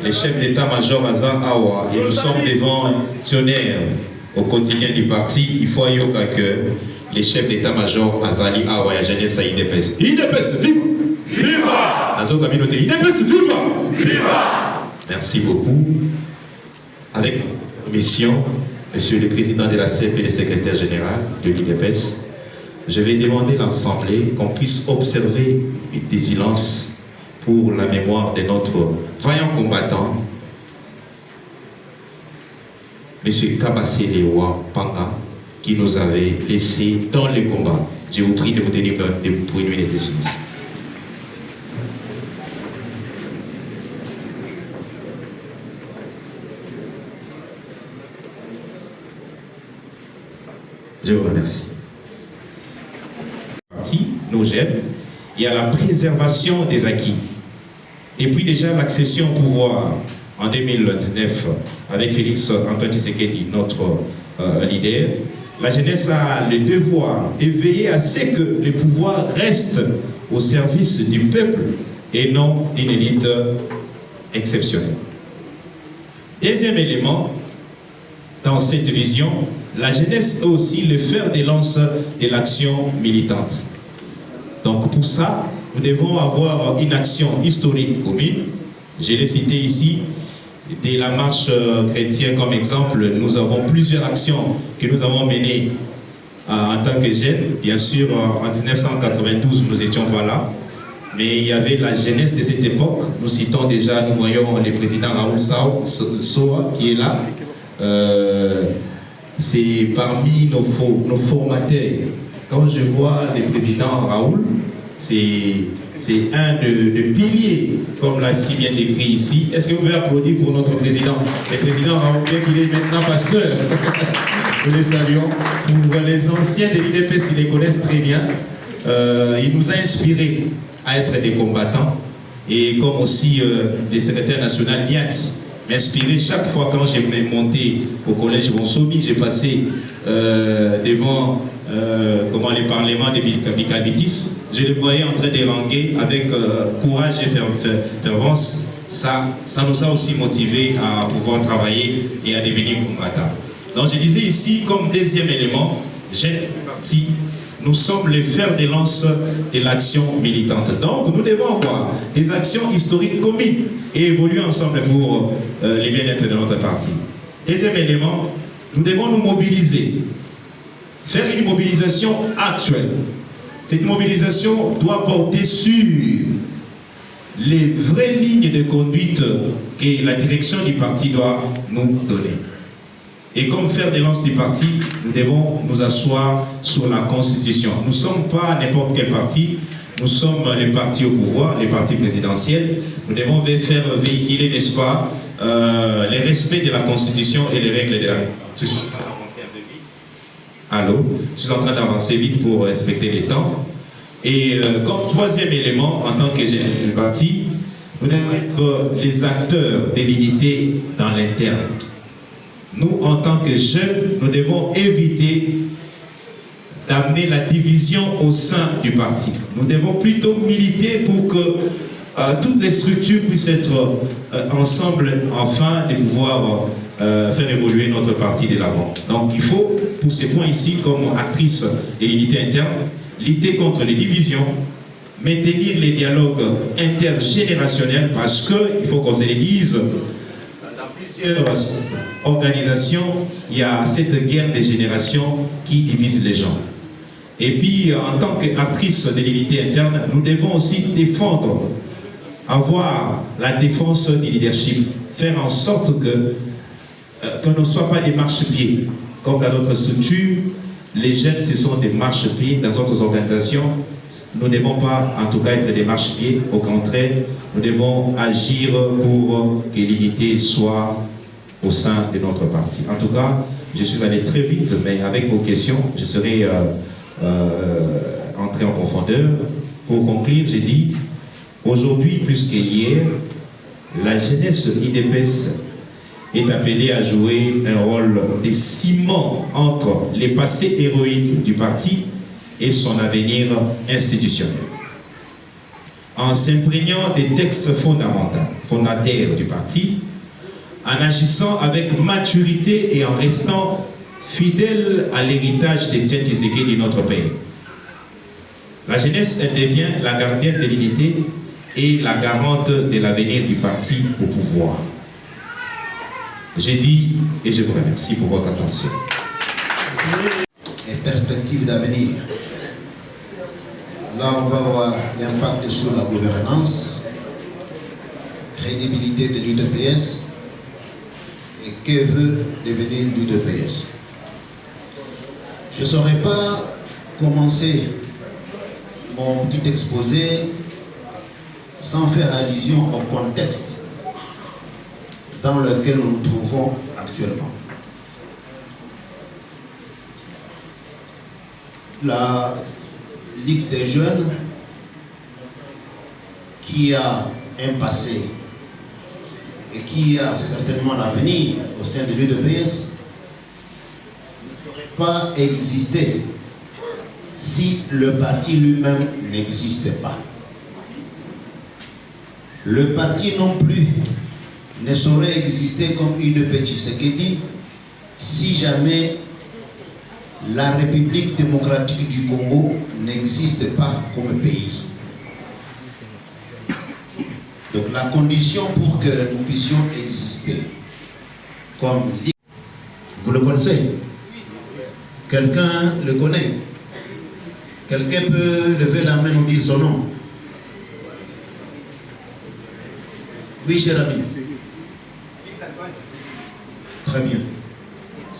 Les chefs d'état-major Aza Awa, et nous sommes devant actionnaires au quotidien du parti. Il faut ayoka que les chefs d'état-major Azali Awa et jeunesse à IDPS. IDPS, viva! Viva! Azo communauté, IDPS, viva! Viva! Merci beaucoup. Avec mission, Monsieur le Président de la CEP et le Secrétaire Général de l'IDPS, je vais demander l'Assemblée qu'on puisse observer une désilence pour la mémoire de notre vaillant combattant, M. Kabasse Lewa Panga, qui nous avait laissé dans le combat. Je vous prie de vous tenir pour une minute de silence. Je vous remercie. Nos gemmes, il y a la préservation des acquis. Depuis déjà l'accession au pouvoir en 2019 avec Félix Antoine Tshisekedi, notre leader, la jeunesse a le devoir de veiller à ce que le pouvoir reste au service du peuple et non d'une élite exceptionnelle. Deuxième élément, dans cette vision, la jeunesse est aussi le fer de lance de l'action militante. Donc pour ça, nous devons avoir une action historique commune. Je l'ai cité ici, dès la marche chrétienne comme exemple, nous avons plusieurs actions que nous avons menées en tant que jeunes. Bien sûr, en 1992, nous étions pas là, mais il y avait la jeunesse de cette époque. Nous citons déjà, nous voyons le président Raoul Soa qui est là. C'est parmi nos formateurs. Quand je vois le président Raoul, c'est un de piliers, comme l'a si bien décrit ici. Est-ce que vous pouvez applaudir pour notre président? Le président Raoul, bien qu'il est maintenant pasteur. Nous les saluons. Pour les anciens de l'IDPS, ils les connaissent très bien. Il nous a inspirés à être des combattants. Et comme aussi le secrétaire national Niati m'inspirait chaque fois quand j'ai monté au collège Bonsomi, j'ai passé devant les parlements de Bicalbitis. Je les voyais en train d'éranger avec courage et fervence. Ça nous a aussi motivés à pouvoir travailler et à devenir combattants. Donc je disais ici, comme deuxième élément, j'ai parti, nous sommes les fers de lance de l'action militante. Donc nous devons avoir des actions historiques communes et évoluer ensemble pour le bien-être de notre parti. Deuxième élément, nous devons nous mobiliser, faire une mobilisation actuelle. Cette mobilisation doit porter sur les vraies lignes de conduite que la direction du parti doit nous donner. Et comme fer de lance du parti, nous devons nous asseoir sur la Constitution. Nous ne sommes pas n'importe quel parti, nous sommes les partis au pouvoir, les partis présidentiels. Nous devons faire véhiculer, n'est-ce pas, les respects de la Constitution et les règles de la Constitution. Allô, je suis en train d'avancer vite pour respecter les temps. Et comme troisième élément, en tant que jeune du parti, nous devons être les acteurs de l'unité dans l'interne. Nous, en tant que jeunes, nous devons éviter d'amener la division au sein du parti. Nous devons plutôt militer pour que toutes les structures puissent être ensemble, afin de pouvoir faire évoluer notre parti de l'avant. Donc il faut, pour ces points ici, comme actrice de l'unité interne, lutter contre les divisions, maintenir les dialogues intergénérationnels, parce qu'il faut qu'on se le dise, dans plusieurs organisations, il y a cette guerre des générations qui divise les gens. Et puis, en tant qu'actrice de l'unité interne, nous devons aussi défendre, avoir la défense du leadership, faire en sorte que qu'on ne soit pas des marchepieds. Comme dans notre structure, les jeunes, ce sont des marchepieds. Dans d'autres organisations, nous ne devons pas, en tout cas, être des marchepieds. Au contraire, nous devons agir pour que l'unité soit au sein de notre parti. En tout cas, je suis allé très vite, mais avec vos questions, je serai entré en profondeur. Pour conclure, j'ai dit, aujourd'hui, plus qu'hier, la jeunesse IDPS est appelée à jouer un rôle de ciment entre les passés héroïques du parti et son avenir institutionnel. En s'imprégnant des textes fondateurs du parti, en agissant avec maturité et en restant fidèle à l'héritage d'Étienne Tshisekedi de notre pays. La jeunesse, elle devient la gardienne de l'unité et la garante de l'avenir du parti au pouvoir. J'ai dit et je vous remercie pour votre attention. Et perspective d'avenir. Là, on va voir l'impact sur la gouvernance, crédibilité de l'UDPS et que veut devenir l'UDPS. Je ne saurais pas commencer mon petit exposé sans faire allusion au contexte dans lequel nous nous trouvons actuellement. La Ligue des jeunes, qui a un passé et qui a certainement l'avenir au sein de l'UDPS, ne saurait pas exister si le parti lui-même n'existait pas. Le parti non plus ne saurait exister comme UDP Tshisekedi si jamais la République démocratique du Congo n'existe pas comme pays. Donc la condition pour que nous puissions exister comme Ligue, vous le connaissez? Quelqu'un le connaît? Quelqu'un peut lever la main ou dire son nom? Oui, cher ami. Très bien.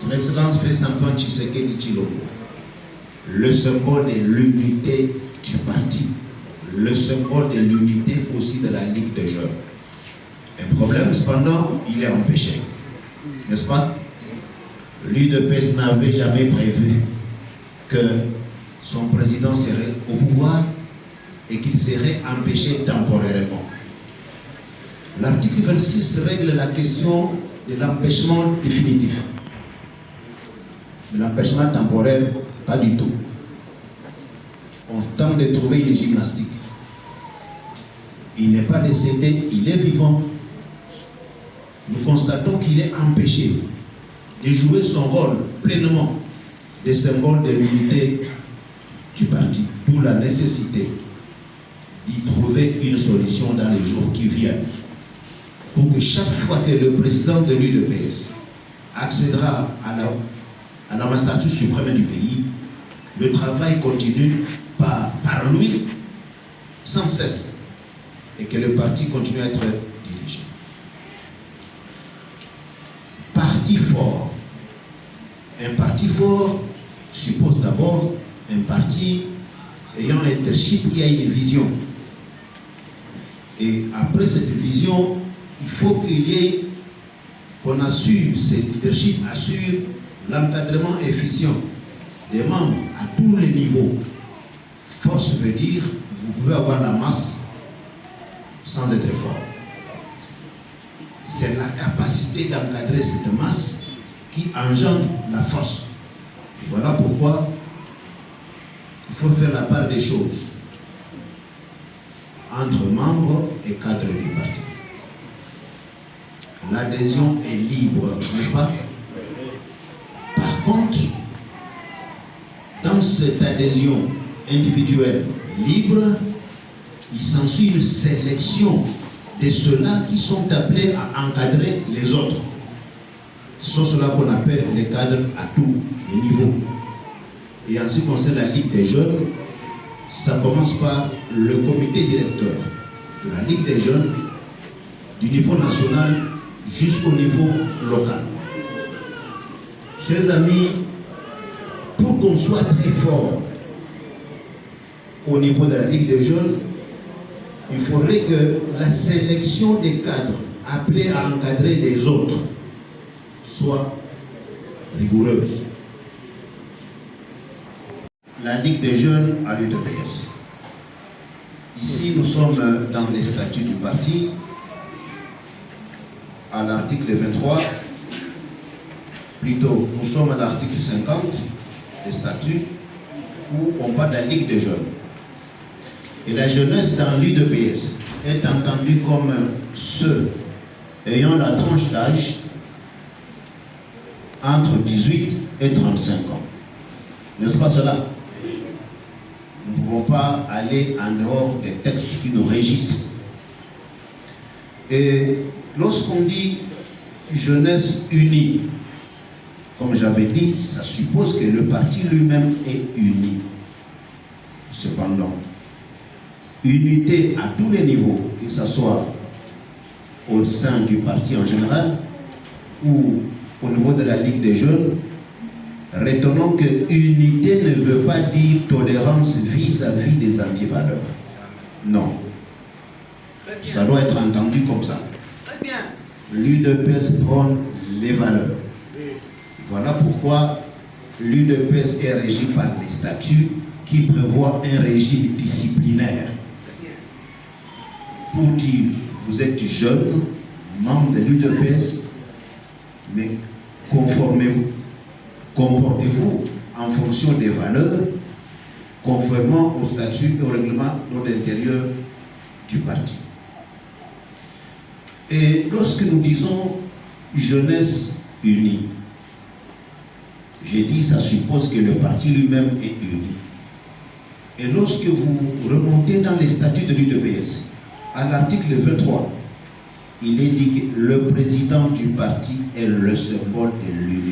Son Excellence Félix Antoine Tshisekedi Tshilombo, le symbole de l'unité du parti, le symbole de l'unité aussi de la Ligue des jeunes. Un problème, cependant, il est empêché. N'est-ce pas? L'UDPS n'avait jamais prévu que son président serait au pouvoir et qu'il serait empêché temporairement. L'article 26 règle la question de l'empêchement définitif. De l'empêchement temporaire, pas du tout. On tente de trouver une gymnastique. Il n'est pas décédé, il est vivant. Nous constatons qu'il est empêché de jouer son rôle pleinement de symbole de l'unité du parti. D'où la nécessité d'y trouver une solution dans les jours qui viennent. Pour que chaque fois que le président de l'UDPS accédera à la magistrature suprême du pays, le travail continue par lui sans cesse et que le parti continue à être dirigé. Parti fort. Un parti fort suppose d'abord un parti ayant un leadership qui a une vision. Et après cette vision, il faut qu'il y ait, qu'on assure, ce leadership assure l'encadrement efficient des membres à tous les niveaux. Force veut dire, vous pouvez avoir la masse sans être fort. C'est la capacité d'encadrer cette masse qui engendre la force. Voilà pourquoi il faut faire la part des choses entre membres et cadres du parti. L'adhésion est libre, n'est-ce pas? Par contre, dans cette adhésion individuelle libre, il s'ensuit une sélection de ceux-là qui sont appelés à encadrer les autres. Ce sont ceux-là qu'on appelle les cadres à tous les niveaux. Et en ce qui concerne la Ligue des jeunes, ça commence par le comité directeur de la Ligue des jeunes, du niveau national jusqu'au niveau local. Chers amis, pour qu'on soit très fort au niveau de la Ligue des jeunes, il faudrait que la sélection des cadres appelés à encadrer les autres soit rigoureuse. La Ligue des jeunes à l'UDPS. Ici, nous sommes dans les statuts du parti, à l'article 23. Plutôt, nous sommes à l'article 50 des statuts où on parle de la Ligue des jeunes. Et la jeunesse dans l'UDPS est entendue comme ceux ayant la tranche d'âge entre 18 et 35 ans. N'est-ce pas cela? Nous ne pouvons pas aller en dehors des textes qui nous régissent. Et lorsqu'on dit jeunesse unie, comme j'avais dit, ça suppose que le parti lui-même est uni. Cependant, unité à tous les niveaux, que ce soit au sein du parti en général ou au niveau de la Ligue des jeunes, retenons que unité ne veut pas dire tolérance vis-à-vis des antivaleurs. Non. Ça doit être entendu comme ça. L'UDPS prône les valeurs. Voilà pourquoi l'UDPS est régi par les statuts qui prévoient un régime disciplinaire. Pour dire, vous êtes jeune, membre de l'UDPS, mais comportez-vous en fonction des valeurs, conformément au statut et au règlement de l'intérieur du parti. Et lorsque nous disons jeunesse unie, j'ai dit ça suppose que le parti lui-même est uni. Et lorsque vous remontez dans les statuts de l'UDPS, à l'article 23, il est dit que le président du parti est le symbole de l'unité.